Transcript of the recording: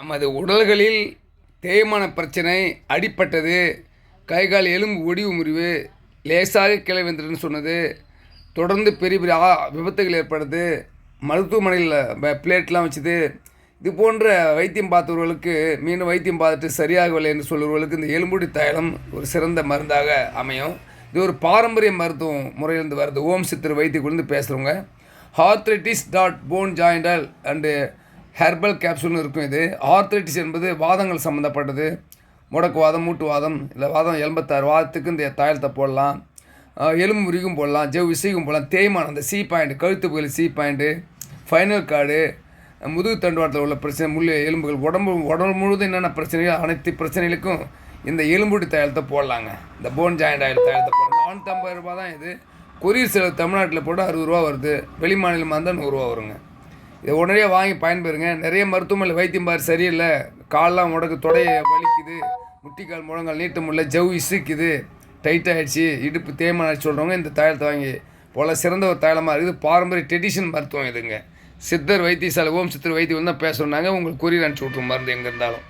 நமது உடல்களில் தேய்மான பிரச்சனை, அடிப்பட்டது, கை கால் எலும்பு ஒடிவு முறிவு, லேசாக கீழே விழுந்துட்டுன்னு சொன்னது, தொடர்ந்து பெரிய பெரிய விபத்துகள் ஏற்படுது, மருத்துவமனையில் பிளேட்லாம் வச்சுது, இது போன்ற வைத்தியம் பார்த்தவர்களுக்கு மீண்டும் வைத்தியம் பார்த்துட்டு சரியாகவில்லை என்று சொல்லுவர்களுக்கு இந்த எலும்புடி தைலம் ஒரு சிறந்த மருந்தாக அமையும். இது ஒரு பாரம்பரிய மருத்துவ முறையிலிருந்து வருது. ஓம் சித்தர் வைத்தியக்குழுந்து பேசுகிறவங்க. arthritis.bone-jointal அண்டு ஹெர்பல் கேப்சூல்னு இருக்கும். இது ஆர்த்ரைட்டிஸ் என்பது வாதங்கள் சம்மந்தப்பட்டது. முடக்குவாதம், மூட்டுவாதம், இல்லை வாதம் 86 வாதத்துக்கு இந்த தைலத்தை போடலாம். எலும்பு முறிக்கும் போடலாம், ஜவ் விசைக்கும் போடலாம். தேய்மானம், அந்த சி பாயிண்ட், கழுத்து பகுதியில் சி பாயிண்ட்டு, ஃபைனல் கார்டு, முதுகு தண்டுவாரத்தில் உள்ள பிரச்சனை, முள் எலும்புகள், உடம்பு முழுவதும் என்னென்ன பிரச்சனைகள், அனைத்து பிரச்சனைகளுக்கும் இந்த எலும்புடி தைலத்தை போடலாங்க. இந்த போன் ஜாயிண்ட் ஆயில் தைலத்தை போடலாம். 450 ரூபா தான் இது. கொரியர் செலவு தமிழ்நாட்டில் போட்டு 60 ரூபா வருது. வெளி மாநிலமாக இருந்தால் 100 ரூபா வருங்க. இதை உடனே வாங்கி பயன்பெறுங்க. நிறைய மருத்துவமனையில் வைத்தியம் பாரு சரியில்லை, கால்லாம் முடக்கு, தொடையை வலிக்குது, முட்டிக்கால் முழங்கால் நீட்ட முடியல, ஜவ் இசுக்குது, டைட் ஆகிடுச்சு, இடுப்பு தேய்மானம் ஆகிடுச்சு சொல்கிறவங்க இந்த தைலத்தை வாங்கி போல சிறந்த ஒரு தைலமாக இருக்குது. பாரம்பரிய ட்ரெடிஷன் மருத்துவம் இதுங்க. சித்தர் வைத்தியசாலை, ஓம் சித்தர் வைத்தியம் தான் பேச சொன்னாங்க. உங்களுக்கு கொரியர் அனுப்பிச்சி விட்ருவோம் மருந்து எங்கே இருந்தாலும்.